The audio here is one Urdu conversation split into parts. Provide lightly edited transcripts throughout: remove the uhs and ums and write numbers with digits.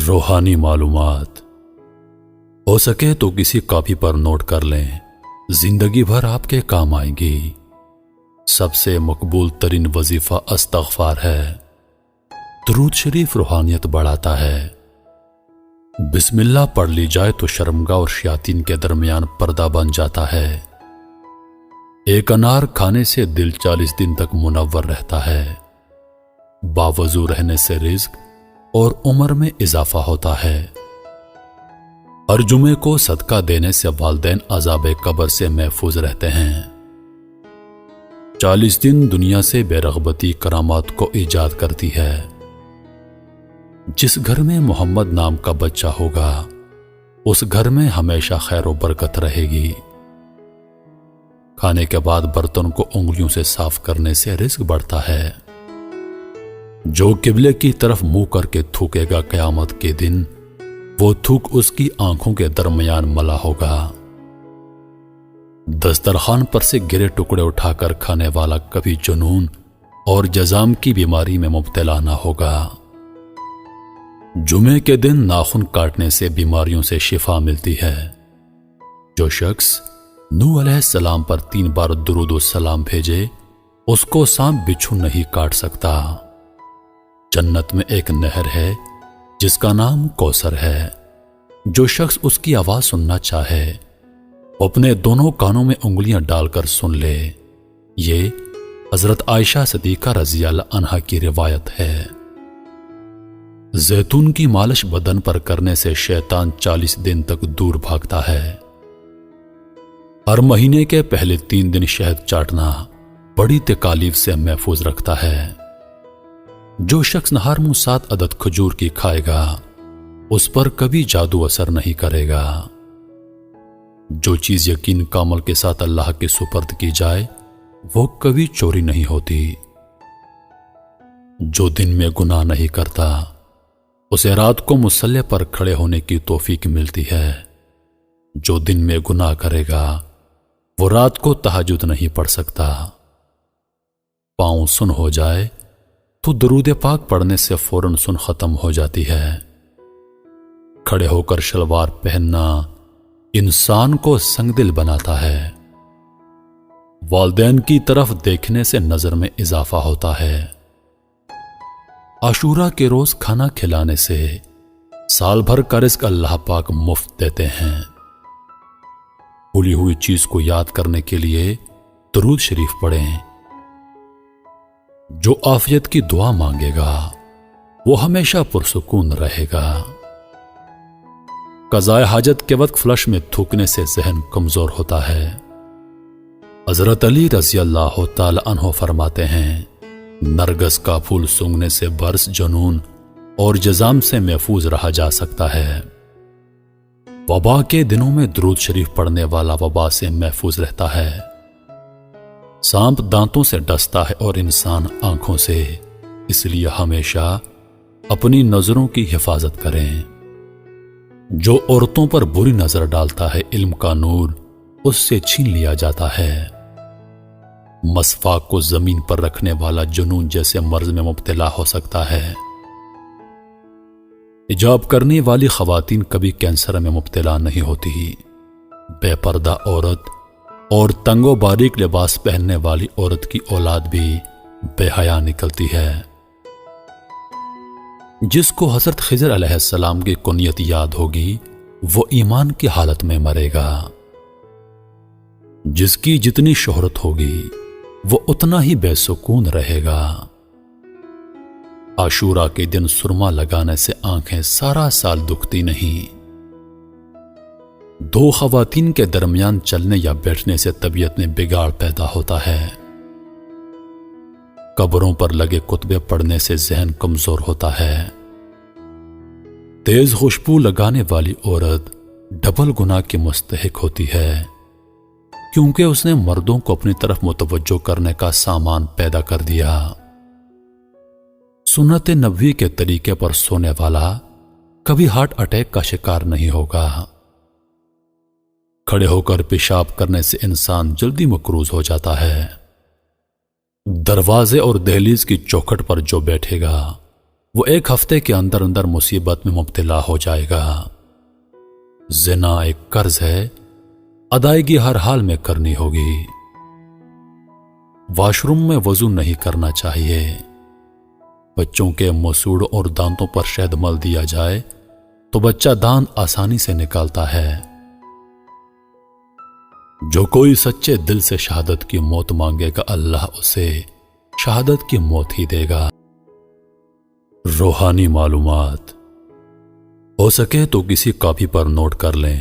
روحانی معلومات ہو سکے تو کسی کاپی پر نوٹ کر لیں، زندگی بھر آپ کے کام آئیں گی۔ سب سے مقبول ترین وظیفہ استغفار ہے۔ درود شریف روحانیت بڑھاتا ہے۔ بسم اللہ پڑھ لی جائے تو شرمگاہ اور شیاطین کے درمیان پردہ بن جاتا ہے۔ ایک انار کھانے سے دل 40 دن تک منور رہتا ہے۔ باوضو رہنے سے رزق اور عمر میں اضافہ ہوتا ہے۔ ہر جمعے کو صدقہ دینے سے والدین عذاب قبر سے محفوظ رہتے ہیں۔ 40 دن دنیا سے بے رغبتی کرامات کو ایجاد کرتی ہے۔ جس گھر میں محمد نام کا بچہ ہوگا اس گھر میں ہمیشہ خیر و برکت رہے گی۔ کھانے کے بعد برتن کو انگلیوں سے صاف کرنے سے رزق بڑھتا ہے۔ جو قبلے کی طرف منہ کر کے تھوکے گا قیامت کے دن وہ تھوک اس کی آنکھوں کے درمیان ملا ہوگا۔ دسترخوان پر سے گرے ٹکڑے اٹھا کر کھانے والا کبھی جنون اور جزام کی بیماری میں مبتلا نہ ہوگا۔ جمعے کے دن ناخن کاٹنے سے بیماریوں سے شفا ملتی ہے۔ جو شخص نوح علیہ السلام پر 3 بار درود و سلام بھیجے اس کو سانپ بچھو نہیں کاٹ سکتا۔ جنت میں ایک نہر ہے جس کا نام کوثر ہے۔ جو شخص اس کی آواز سننا چاہے اپنے دونوں کانوں میں انگلیاں ڈال کر سن لے۔ یہ حضرت عائشہ صدیقہ رضی اللہ عنہا کی روایت ہے۔ زیتون کی مالش بدن پر کرنے سے شیطان 40 دن تک دور بھاگتا ہے۔ ہر مہینے کے پہلے 3 دن شہد چاٹنا بڑی تکالیف سے محفوظ رکھتا ہے۔ جو شخص نہار منہ 7 عدد کھجور کی کھائے گا اس پر کبھی جادو اثر نہیں کرے گا۔ جو چیز یقین کامل کے ساتھ اللہ کے سپرد کی جائے وہ کبھی چوری نہیں ہوتی۔ جو دن میں گناہ نہیں کرتا اسے رات کو مصلی پر کھڑے ہونے کی توفیق ملتی ہے۔ جو دن میں گناہ کرے گا وہ رات کو تہجد نہیں پڑھ سکتا۔ پاؤں سن ہو جائے تو درود پاک پڑھنے سے فوراً سن ختم ہو جاتی ہے۔ کھڑے ہو کر شلوار پہننا انسان کو سنگ دل بناتا ہے۔ والدین کی طرف دیکھنے سے نظر میں اضافہ ہوتا ہے۔ عاشورہ کے روز کھانا کھلانے سے سال بھر کا رزق اللہ پاک مفت دیتے ہیں۔ بھولی ہوئی چیز کو یاد کرنے کے لیے درود شریف پڑھیں۔ جو عافیت کی دعا مانگے گا وہ ہمیشہ پرسکون رہے گا۔ قضاء حاجت کے وقت فلش میں تھوکنے سے ذہن کمزور ہوتا ہے۔ حضرت علی رضی اللہ تعالی عنہ فرماتے ہیں نرگس کا پھول سونگھنے سے برس جنون اور جزام سے محفوظ رہا جا سکتا ہے۔ وبا کے دنوں میں درود شریف پڑھنے والا وبا سے محفوظ رہتا ہے۔ سانپ دانتوں سے ڈستا ہے اور انسان آنکھوں سے، اس لیے ہمیشہ اپنی نظروں کی حفاظت کریں۔ جو عورتوں پر بری نظر ڈالتا ہے علم کا نور اس سے چھین لیا جاتا ہے۔ مسواک کو زمین پر رکھنے والا جنون جیسے مرض میں مبتلا ہو سکتا ہے۔ حجاب کرنے والی خواتین کبھی کینسر میں مبتلا نہیں ہوتی۔ بے پردہ عورت اور تنگ و باریک لباس پہننے والی عورت کی اولاد بھی بے حیا نکلتی ہے۔ جس کو حضرت خضر علیہ السلام کی کنیت یاد ہوگی وہ ایمان کی حالت میں مرے گا۔ جس کی جتنی شہرت ہوگی وہ اتنا ہی بے سکون رہے گا۔ عاشورہ کے دن سرما لگانے سے آنکھیں سارا سال دکھتی نہیں۔ 2 خواتین کے درمیان چلنے یا بیٹھنے سے طبیعت میں بگاڑ پیدا ہوتا ہے۔ قبروں پر لگے کتبے پڑھنے سے ذہن کمزور ہوتا ہے۔ تیز خوشبو لگانے والی عورت ڈبل گناہ کی مستحق ہوتی ہے کیونکہ اس نے مردوں کو اپنی طرف متوجہ کرنے کا سامان پیدا کر دیا۔ سنت نبوی کے طریقے پر سونے والا کبھی ہارٹ اٹیک کا شکار نہیں ہوگا۔ کھڑے ہو کر پیشاب کرنے سے انسان جلدی مقروض ہو جاتا ہے۔ دروازے اور دہلیز کی چوکھٹ پر جو بیٹھے گا وہ ایک ہفتے کے اندر اندر مصیبت میں مبتلا ہو جائے گا۔ زنا ایک قرض ہے، ادائیگی ہر حال میں کرنی ہوگی۔ واش روم میں وضو نہیں کرنا چاہیے۔ بچوں کے مسوڑ اور دانتوں پر شہد مل دیا جائے تو بچہ دانت آسانی سے نکالتا ہے۔ جو کوئی سچے دل سے شہادت کی موت مانگے گا، اللہ اسے شہادت کی موت ہی دے گا۔ روحانی معلومات ہو سکے تو کسی کاپی پر نوٹ کر لیں،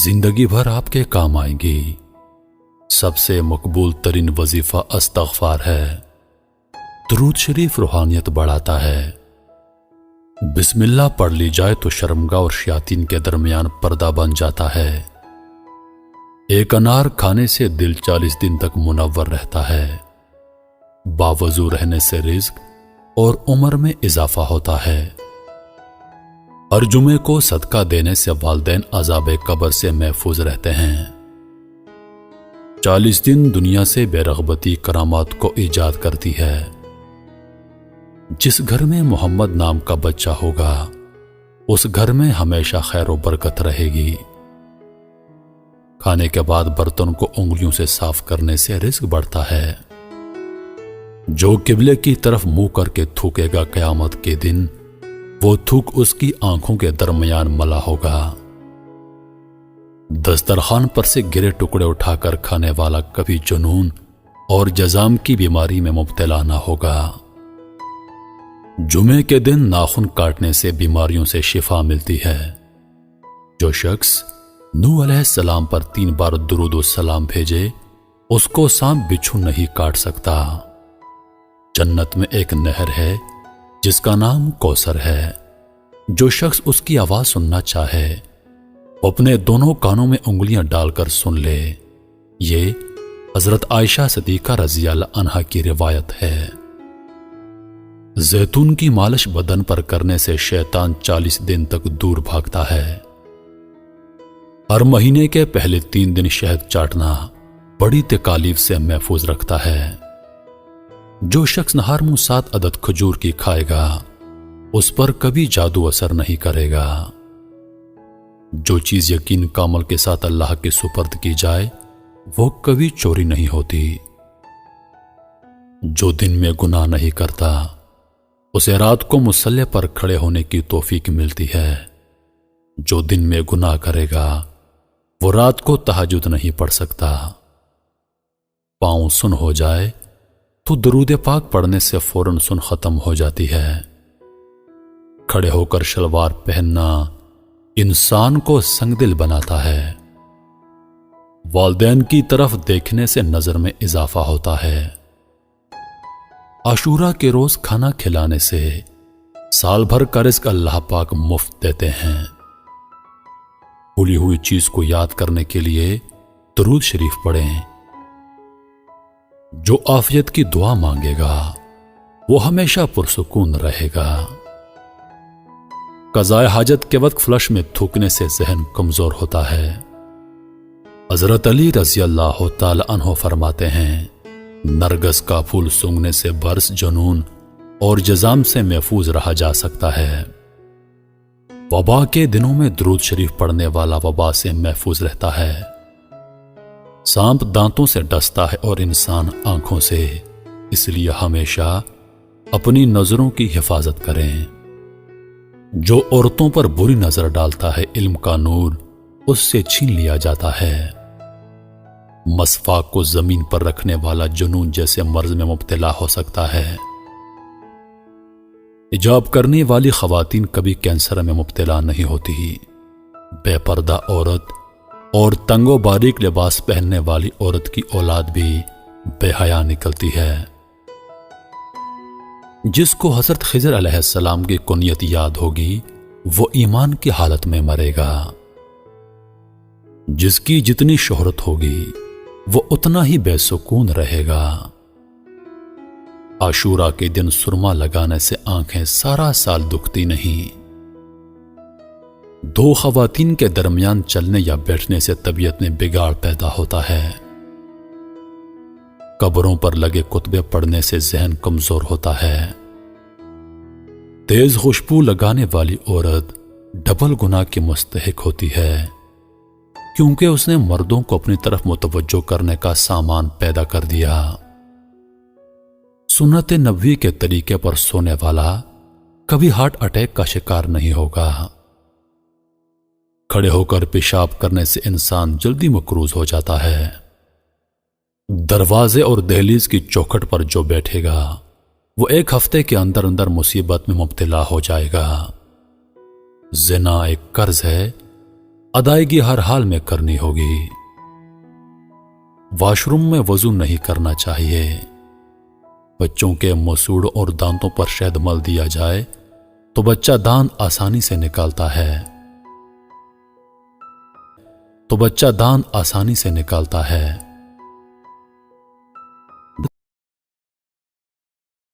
زندگی بھر آپ کے کام آئیں گی۔ سب سے مقبول ترین وظیفہ استغفار ہے۔ درود شریف روحانیت بڑھاتا ہے۔ بسم اللہ پڑھ لی جائے تو شرمگاہ اور شیاطین کے درمیان پردہ بن جاتا ہے۔ ایک انار کھانے سے دل 40 دن تک منور رہتا ہے۔ باوضو رہنے سے رزق اور عمر میں اضافہ ہوتا ہے۔ ہر جمعے کو صدقہ دینے سے والدین عذاب قبر سے محفوظ رہتے ہیں۔ 40 دن دنیا سے بے رغبتی کرامات کو ایجاد کرتی ہے۔ جس گھر میں محمد نام کا بچہ ہوگا، اس گھر میں ہمیشہ خیر و برکت رہے گی۔ کھانے کے بعد برتن کو انگلیوں سے صاف کرنے سے رزق بڑھتا ہے۔ جو قبلے کی طرف منہ کر کے تھوکے گا، قیامت کے دن وہ تھوک اس کی آنکھوں کے درمیان ملا ہوگا۔ دسترخوان پر سے گرے ٹکڑے اٹھا کر کھانے والا کبھی جنون اور جزام کی بیماری میں مبتلا نہ ہوگا۔ جمعے کے دن ناخن کاٹنے سے بیماریوں سے شفا ملتی ہے۔ جو شخص نوح علیہ السلام پر 3 بار درود و سلام بھیجے، اس کو سانپ بچھو نہیں کاٹ سکتا۔ جنت میں ایک نہر ہے جس کا نام کوثر ہے۔ جو شخص اس کی آواز سننا چاہے، اپنے دونوں کانوں میں انگلیاں ڈال کر سن لے۔ یہ حضرت عائشہ صدیقہ رضی اللہ عنہا کی روایت ہے۔ زیتون کی مالش بدن پر کرنے سے شیطان 40 دن تک دور بھاگتا ہے۔ ہر مہینے کے پہلے 3 دن شہد چاٹنا بڑی تکالیف سے محفوظ رکھتا ہے۔ جو شخص نہار منہ 7 عدد کھجور کی کھائے گا، اس پر کبھی جادو اثر نہیں کرے گا۔ جو چیز یقین کامل کے ساتھ اللہ کے سپرد کی جائے، وہ کبھی چوری نہیں ہوتی۔ جو دن میں گناہ نہیں کرتا، اسے رات کو مصلی پر کھڑے ہونے کی توفیق ملتی ہے۔ جو دن میں گناہ کرے گا، وہ رات کو تہجد نہیں پڑھ سکتا۔ پاؤں سن ہو جائے تو درود پاک پڑھنے سے فوراً سن ختم ہو جاتی ہے۔ کھڑے ہو کر شلوار پہننا انسان کو سنگ دل بناتا ہے۔ والدین کی طرف دیکھنے سے نظر میں اضافہ ہوتا ہے۔ عاشورہ کے روز کھانا کھلانے سے سال بھر کا رزق اللہ پاک مفت دیتے ہیں۔ بھولی ہوئی چیز کو یاد کرنے کے لیے درود شریف پڑھیں۔ جو عافیت کی دعا مانگے گا، وہ ہمیشہ پرسکون رہے گا۔ قضاء حاجت کے وقت فلش میں تھوکنے سے ذہن کمزور ہوتا ہے۔ حضرت علی رضی اللہ تعالی عنہ فرماتے ہیں، نرگس کا پھول سونگھنے سے برس، جنون اور جزام سے محفوظ رہا جا سکتا ہے۔ وبا کے دنوں میں درود شریف پڑھنے والا وبا سے محفوظ رہتا ہے۔ سانپ دانتوں سے ڈستا ہے اور انسان آنکھوں سے، اس لیے ہمیشہ اپنی نظروں کی حفاظت کریں۔ جو عورتوں پر بری نظر ڈالتا ہے، علم کا نور اس سے چھین لیا جاتا ہے۔ مسواک کو زمین پر رکھنے والا جنون جیسے مرض میں مبتلا ہو سکتا ہے۔ حجاب کرنے والی خواتین کبھی کینسر میں مبتلا نہیں ہوتی۔ بے پردہ عورت اور تنگ و باریک لباس پہننے والی عورت کی اولاد بھی بے حیا نکلتی ہے۔ جس کو حضرت خضر علیہ السلام کی کنیت یاد ہوگی، وہ ایمان کی حالت میں مرے گا۔ جس کی جتنی شہرت ہوگی، وہ اتنا ہی بے سکون رہے گا۔ عاشورہ کے دن سرما لگانے سے آنکھیں سارا سال دکھتی نہیں۔ 2 خواتین کے درمیان چلنے یا بیٹھنے سے طبیعت میں بگاڑ پیدا ہوتا ہے۔ قبروں پر لگے کتبے پڑھنے سے ذہن کمزور ہوتا ہے۔ تیز خوشبو لگانے والی عورت ڈبل گناہ کی مستحق ہوتی ہے، کیونکہ اس نے مردوں کو اپنی طرف متوجہ کرنے کا سامان پیدا کر دیا۔ سنت نبوی کے طریقے پر سونے والا کبھی ہارٹ اٹیک کا شکار نہیں ہوگا۔ کھڑے ہو کر پیشاب کرنے سے انسان جلدی مقروض ہو جاتا ہے۔ دروازے اور دہلیز کی چوکھٹ پر جو بیٹھے گا وہ ایک ہفتے کے اندر اندر مصیبت میں مبتلا ہو جائے گا۔ زنا ایک قرض ہے، ادائیگی ہر حال میں کرنی ہوگی۔ واش روم میں وضو نہیں کرنا چاہیے۔ بچوں کے مسوڑ اور دانتوں پر شہد مل دیا جائے تو بچہ دانت آسانی سے نکالتا ہے۔